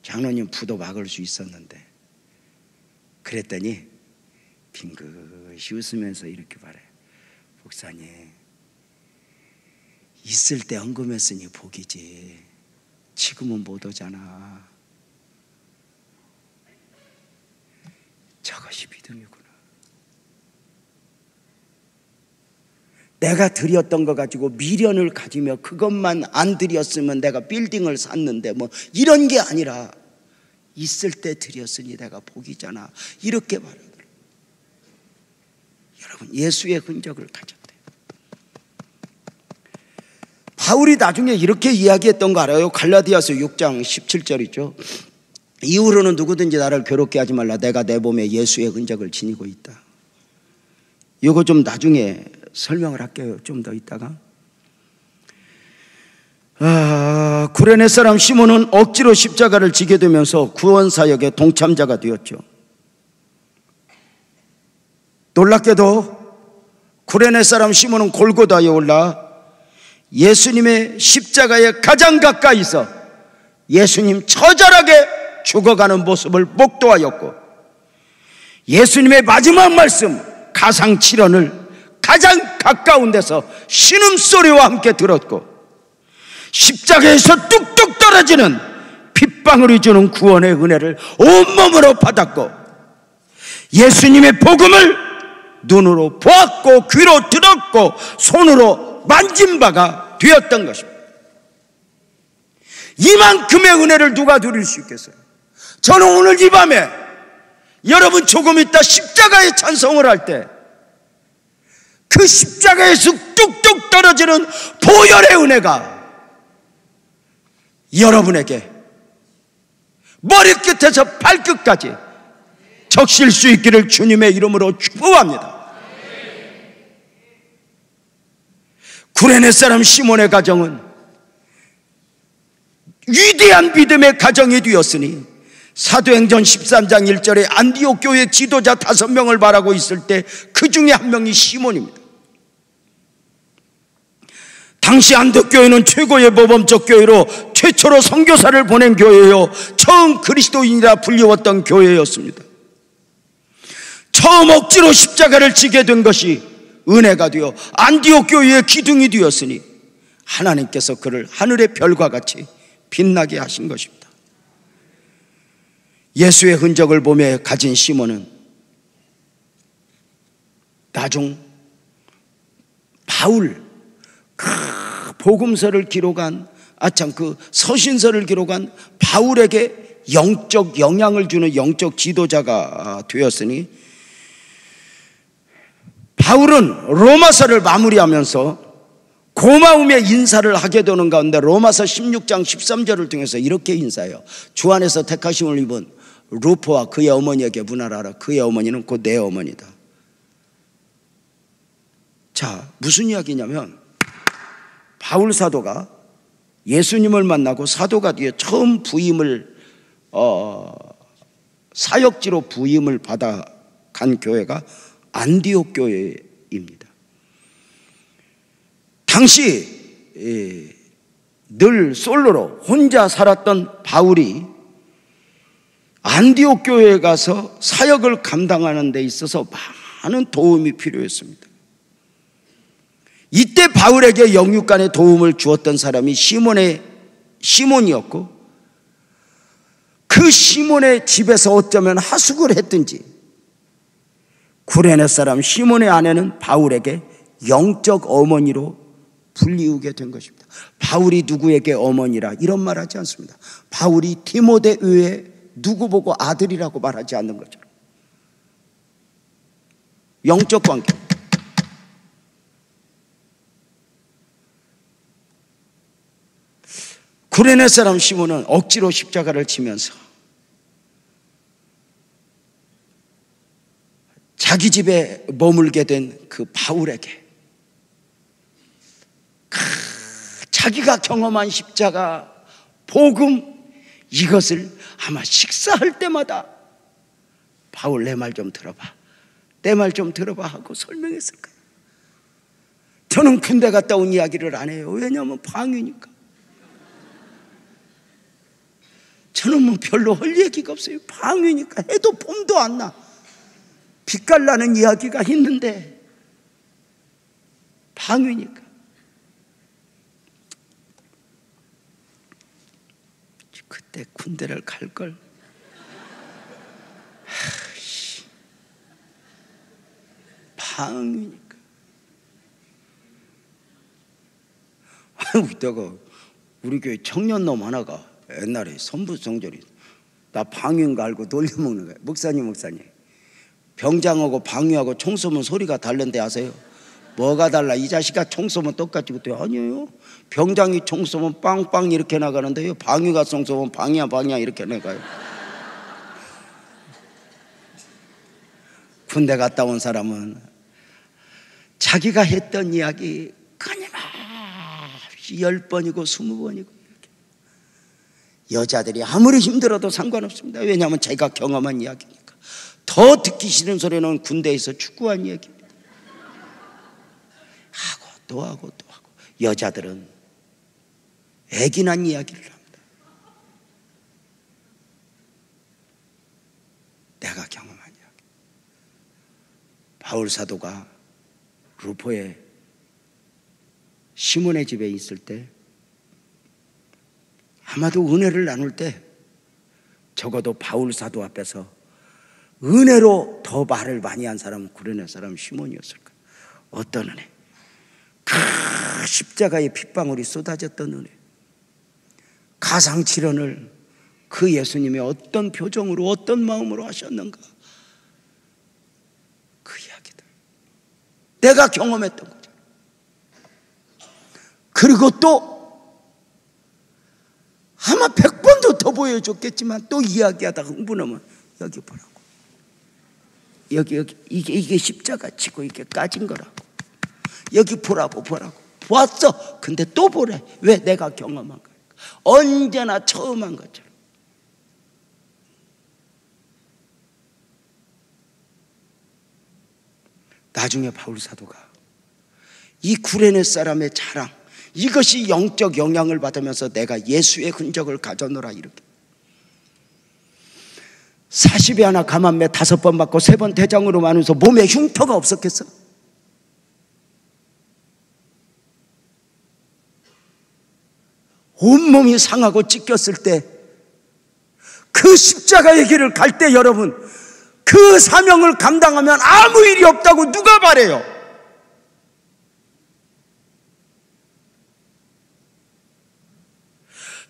장로님 부도 막을 수 있었는데, 그랬더니 빙긋이 웃으면서 이렇게 말해. 목사님, 있을 때 헌금했으니 복이지 지금은 못 오잖아. 저것이 믿음이구나. 내가 드렸던 거 가지고 미련을 가지며 그것만 안 드렸으면 내가 빌딩을 샀는데 뭐 이런 게 아니라 있을 때 드렸으니 내가 복이잖아. 이렇게 말하더라고요. 여러분, 예수의 흔적을 가졌대요. 바울이 나중에 이렇게 이야기했던 거 알아요? 갈라디아서 6장 17절이죠. 이후로는 누구든지 나를 괴롭게 하지 말라. 내가 내 몸에 예수의 흔적을 지니고 있다. 이거 좀 나중에 설명을 할게요. 좀 더 있다가. 구레네 사람 시몬은 억지로 십자가를 지게 되면서 구원 사역의 동참자가 되었죠. 놀랍게도 구레네 사람 시몬은 골고다에 올라 예수님의 십자가에 가장 가까이서 예수님 처절하게 죽어가는 모습을 목도하였고, 예수님의 마지막 말씀 가상칠언을 가장 가까운 데서 신음소리와 함께 들었고, 십자가에서 뚝뚝 떨어지는 핏방울이 주는 구원의 은혜를 온몸으로 받았고, 예수님의 복음을 눈으로 보았고 귀로 들었고 손으로 만진 바가 되었던 것입니다. 이만큼의 은혜를 누가 누릴 수 있겠어요? 저는 오늘 이 밤에 여러분 조금 있다 십자가에 찬송을 할 때 그 십자가에서 뚝뚝 떨어지는 보혈의 은혜가 여러분에게 머리끝에서 발끝까지 적실 수 있기를 주님의 이름으로 축복합니다. 구레네 사람 시몬의 가정은 위대한 믿음의 가정이 되었으니 사도행전 13장 1절에 안디옥 교회 지도자 5명을 말하고 있을 때 그 중에 한 명이 시몬입니다. 당시 안디옥교회는 최고의 모범적 교회로 최초로 선교사를 보낸 교회요, 처음 그리스도인이라 불리웠던 교회였습니다. 처음 억지로 십자가를 지게 된 것이 은혜가 되어 안디옥 교회의 기둥이 되었으니 하나님께서 그를 하늘의 별과 같이 빛나게 하신 것입니다. 예수의 흔적을 보며 가진 시몬은 나중 바울, 그 복음서를 기록한 그 서신서를 기록한 바울에게 영적 영향을 주는 영적 지도자가 되었으니, 바울은 로마서를 마무리하면서 고마움의 인사를 하게 되는 가운데 로마서 16장 13절을 통해서 이렇게 인사해요. 주 안에서 택하심을 입은 루포와 그의 어머니에게 문하라. 그의 어머니는 곧 내 어머니다. 자, 무슨 이야기냐면 바울 사도가 예수님을 만나고 사도가 뒤에 처음 부임을 사역지로 부임을 받아 간 교회가 안디옥 교회입니다. 당시 늘 솔로로 혼자 살았던 바울이 안디옥 교회에 가서 사역을 감당하는 데 있어서 많은 도움이 필요했습니다. 이때 바울에게 영육간의 도움을 주었던 사람이 시몬이었고, 그 시몬의 집에서 어쩌면 하숙을 했든지 구레네 사람 시몬의 아내는 바울에게 영적 어머니로 불리우게 된 것입니다. 바울이 누구에게 어머니라 이런 말 하지 않습니다. 바울이 디모데 외에 누구 보고 아들이라고 말하지 않는 거죠. 영적 관계. 구레네 사람 시몬은 억지로 십자가를 지면서 자기 집에 머물게 된 그 바울에게 자기가 경험한 십자가, 복음, 이것을 아마 식사할 때마다 바울 내 말 좀 들어봐, 내 말 좀 들어봐 하고 설명했을 거예요. 저는 군대 갔다 온 이야기를 안 해요. 왜냐하면 방위니까. 저는 뭐 별로 할 얘기가 없어요. 방위니까 해도 봄도 안 나. 빛깔나는 이야기가 있는데 방위니까. 그때 군대를 갈걸. 방위니까. 내가 우리 교회 청년놈 하나가 옛날에 선부성절이 나 방위인 거 알고 놀려먹는 거야. 목사님 병장하고 방위하고 총 쏘면 소리가 다른데 아세요? 뭐가 달라? 이 자식아 총 쏘면 똑같이. 그때 아니에요. 병장이 총 쏘면 빵빵 이렇게 나가는데요, 방위가 총 쏘면 방이야 이렇게 나가요. 군대 갔다 온 사람은 자기가 했던 이야기 끊임없이 10번이고 20번이고 이렇게. 여자들이 아무리 힘들어도 상관없습니다. 왜냐하면 제가 경험한 이야기니까. 더 듣기 싫은 소리는 군대에서 축구한 이야기입니다. 하고 또 하고 또 하고. 여자들은 애기 난 이야기를 합니다. 내가 경험한 이야기. 바울 사도가 루포에 시몬의 집에 있을 때, 아마도 은혜를 나눌 때 적어도 바울 사도 앞에서 은혜로 더 말을 많이 한 사람은 구레네 사람 시몬이었을 거예요. 어떤 은혜? 그 십자가의 핏방울이 쏟아졌던 은혜. 가상칠언을 그 예수님이 어떤 표정으로 어떤 마음으로 하셨는가, 그 이야기들 내가 경험했던 거죠. 그리고 또 아마 100번도 더 보여줬겠지만 또 이야기하다가 흥분하면 여기 보라고, 여기 이게 십자가 치고 이게 까진 거라고, 여기 보라고 보았어. 근데 또 보래. 왜? 내가 경험한 거야. 언제나 처음 한 것처럼. 나중에 바울 사도가 이 구레네 사람의 자랑, 이것이 영적 영향을 받으면서 내가 예수의 흔적을 가져노라 이렇게. 40에 하나 감암매 5번 받고 3번 대장으로 마면서 몸에 흉터가 없었겠어? 온몸이 상하고 찢겼을 때, 그 십자가의 길을 갈 때 여러분, 그 사명을 감당하면 아무 일이 없다고 누가 말해요?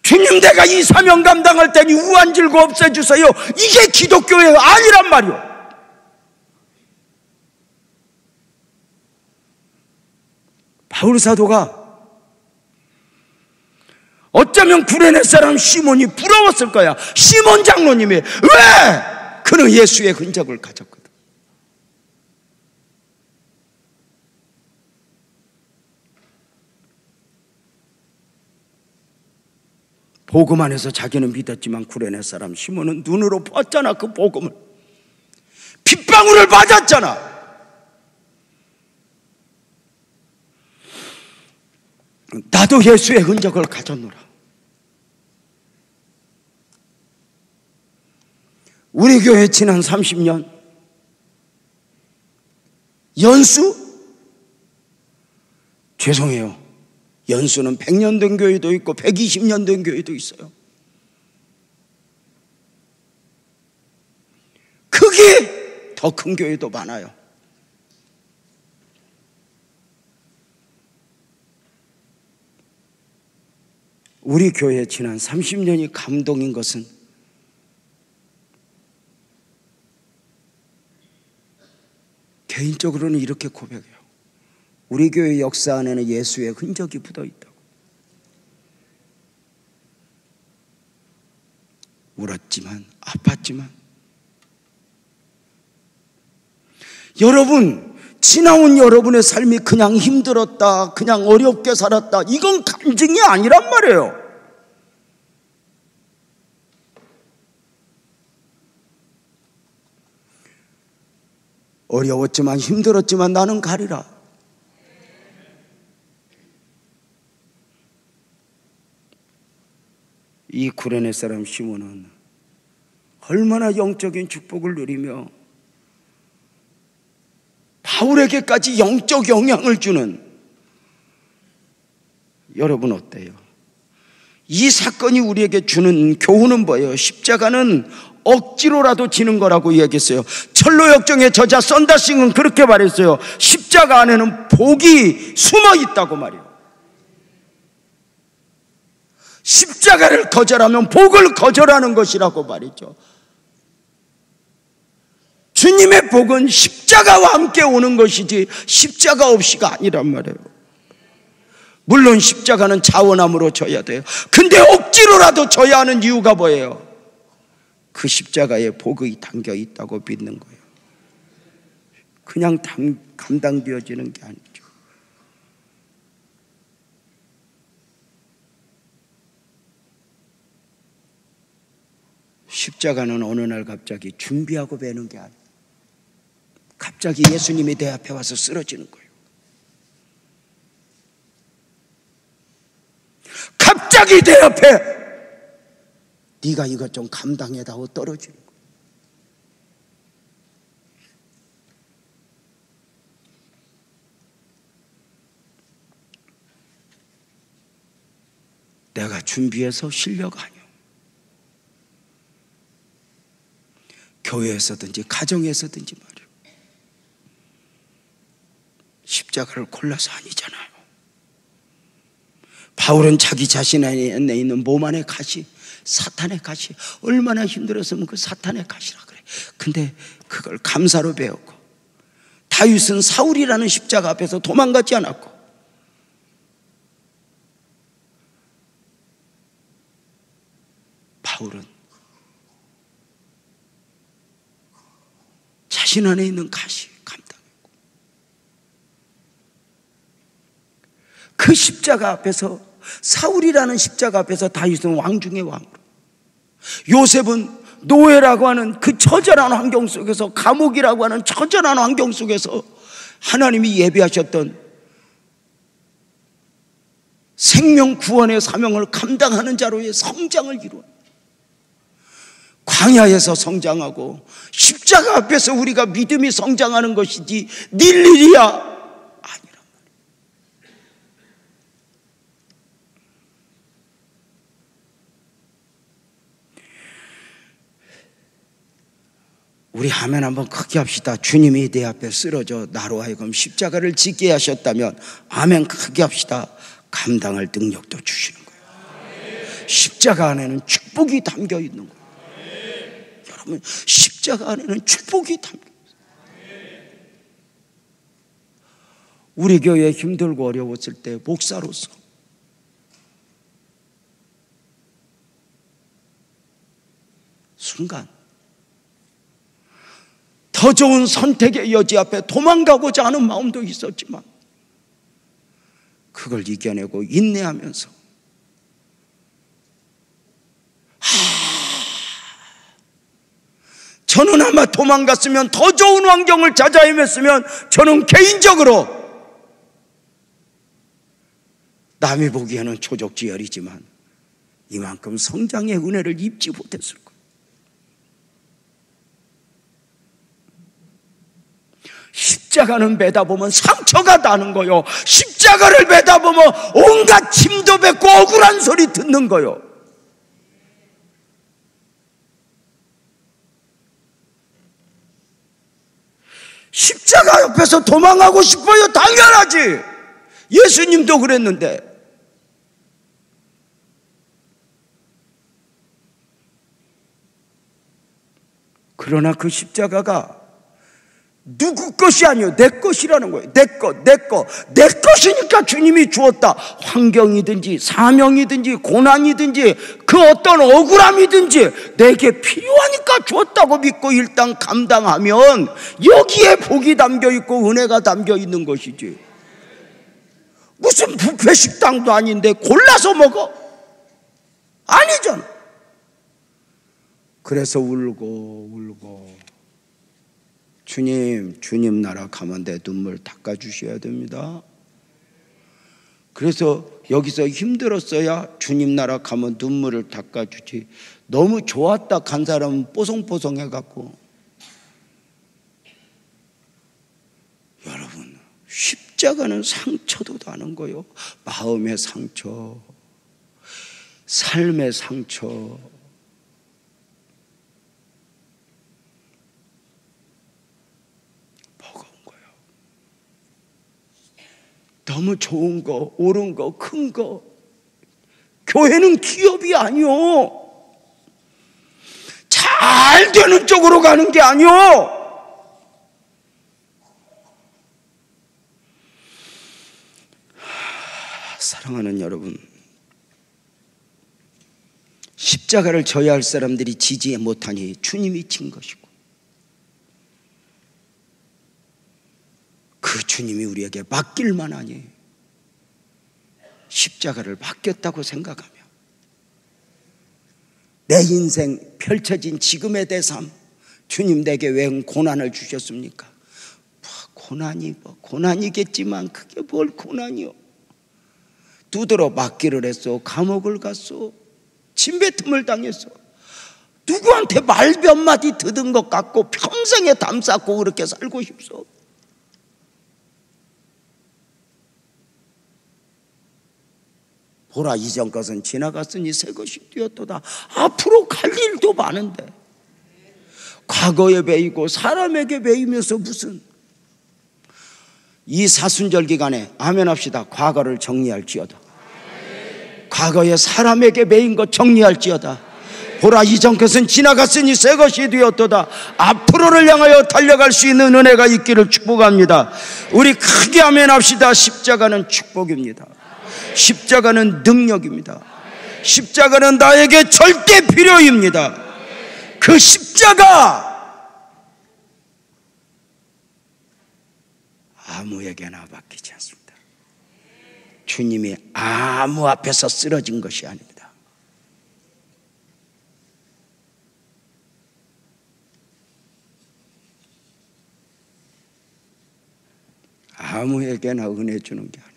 주님, 내가 이 사명 감당할 때니 우한질고 없애주세요. 이게 기독교의 아니란 말이요. 바울 사도가 어쩌면 구레네 사람 시몬이 부러웠을 거야. 시몬 장로님이. 왜? 그는 예수의 흔적을 가졌거든. 복음 안에서 자기는 믿었지만 구레네 사람 시몬은 눈으로 봤잖아. 그 복음을. 핏방울을 맞았잖아. 나도 예수의 흔적을 가졌노라. 우리 교회 지난 30년 연수? 죄송해요. 연수는 100년 된 교회도 있고 120년 된 교회도 있어요. 그게 더 큰 교회도 많아요. 우리 교회 지난 30년이 감동인 것은 개인적으로는 이렇게 고백해요. 우리 교회 역사 안에는 예수의 흔적이 묻어 있다고. 울었지만 아팠지만 여러분, 지나온 여러분의 삶이 그냥 힘들었다, 그냥 어렵게 살았다, 이건 간증이 아니란 말이에요. 어려웠지만 힘들었지만 나는 가리라. 이 구레네 사람 시몬은 얼마나 영적인 축복을 누리며 바울에게까지 영적 영향을 주는, 여러분 어때요? 이 사건이 우리에게 주는 교훈은 뭐예요? 십자가는 억지로라도 지는 거라고 이야기했어요. 철로역정의 저자 썬다싱은 그렇게 말했어요. 십자가 안에는 복이 숨어 있다고 말이에요. 십자가를 거절하면 복을 거절하는 것이라고 말이죠. 주님의 복은 십자가와 함께 오는 것이지 십자가 없이가 아니란 말이에요. 물론 십자가는 자원함으로 져야 돼요. 근데 억지로라도 져야 하는 이유가 뭐예요? 그 십자가에 복이 담겨 있다고 믿는 거예요. 그냥 감당되어지는 게 아니죠. 십자가는 어느 날 갑자기 준비하고 베는 게 아니에요. 갑자기 예수님이 내 앞에 와서 쓰러지는 거예요. 갑자기 내 앞에 네가 이것 좀 감당해다 하고 떨어지는 거예요. 내가 준비해서 실력 아니요. 교회에서든지 가정에서든지 말이요. 십자가를 골라서 아니잖아요. 바울은 자기 자신 안에 있는 몸 안의 가시, 사탄의 가시, 얼마나 힘들었으면 그 사탄의 가시라 그래. 근데 그걸 감사로 배웠고, 다윗은 사울이라는 십자가 앞에서 도망가지 않았고, 바울은 자신 안에 있는 가시 감당했고, 그 십자가 앞에서, 사울이라는 십자가 앞에서 다윗은 왕 중의 왕으로, 요셉은 노예라고 하는 그 처절한 환경 속에서, 감옥이라고 하는 처절한 환경 속에서 하나님이 예비하셨던 생명 구원의 사명을 감당하는 자로의 성장을 이루어, 광야에서 성장하고 십자가 앞에서 우리가 믿음이 성장하는 것이지 닐 일이야 아니란 말이에요. 우리 아멘 한번 크게 합시다. 주님이 내 앞에 쓰러져 나로 하여금 십자가를 지게 하셨다면 아멘 크게 합시다. 감당할 능력도 주시는 거예요. 십자가 안에는 축복이 담겨 있는 거예요. 여러분, 십자가 안에는 축복이 담겨 있어요. 우리 교회 힘들고 어려웠을 때 목사로서 순간 더 좋은 선택의 여지 앞에 도망가고자 하는 마음도 있었지만 그걸 이겨내고 인내하면서 저는 아마 도망갔으면, 더 좋은 환경을 찾아 헤맸으면 저는 개인적으로 남이 보기에는 초족지열이지만 이만큼 성장의 은혜를 입지 못했을 거예요. 십자가는 매다 보면 상처가 나는 거요. 십자가를 매다 보면 온갖 침도 뱉고 억울한 소리 듣는 거요. 십자가 옆에서 도망가고 싶어요. 당연하지. 예수님도 그랬는데. 그러나 그 십자가가 누구 것이 아니에요. 내 것이라는 거예요. 내 것이니까 주님이 주었다. 환경이든지 사명이든지 고난이든지 그 어떤 억울함이든지 내게 필요하니까 주었다고 믿고 일단 감당하면 여기에 복이 담겨 있고 은혜가 담겨 있는 것이지. 무슨 뷔페 식당도 아닌데 골라서 먹어? 아니잖아. 그래서 울고 주님 나라 가만데 눈물 닦아주셔야 됩니다. 그래서 여기서 힘들었어야 주님 나라 가면 눈물을 닦아주지. 너무 좋았다 간 사람은 뽀송뽀송해갖고. 여러분, 십자가는 상처도 나는 거요. 마음의 상처, 삶의 상처. 버거운 거예요. 너무 좋은 거, 옳은 거, 큰 거. 교회는 기업이 아니요. 잘 되는 쪽으로 가는 게 아니요. 사랑하는 여러분, 십자가를 져야 할 사람들이 지지 못하니 주님이 진 것이고, 그 주님이 우리에게 맡길만 하니 십자가를 맡겼다고 생각하며 내 인생 펼쳐진 지금의 대삶, 주님 내게 왜 고난을 주셨습니까? 고난이겠지만 그게 뭘 고난이요. 두드러 맞기를 했어. 감옥을 갔어. 침뱉음을 당했어. 누구한테 말 몇 마디 듣은 것 같고 평생에 담 쌓고 그렇게 살고 싶소. 보라, 이전 것은 지나갔으니 새 것이 되었도다. 앞으로 갈 일도 많은데 과거에 매이고 사람에게 매이면서 무슨, 이 사순절 기간에 아멘 합시다. 과거를 정리할지어다. 과거에 사람에게 매인 것 정리할지어다. 보라, 이전 것은 지나갔으니 새 것이 되었도다. 앞으로를 향하여 달려갈 수 있는 은혜가 있기를 축복합니다. 우리 크게 아멘 합시다. 십자가는 축복입니다. 십자가는 능력입니다. 십자가는 나에게 절대 필요입니다. 그 십자가 아무에게나 맡기지 않습니다. 주님이 아무 앞에서 쓰러진 것이 아닙니다. 아무에게나 은혜 주는 게 아닙니다.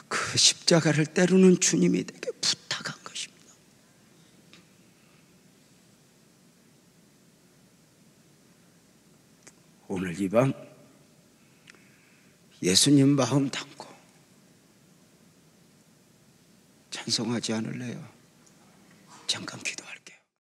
그 십자가를 때로는 주님이 내게 부탁한 것입니다. 오늘 이 밤 예수님 마음 담고 찬송하지 않을래요? 잠깐 기도.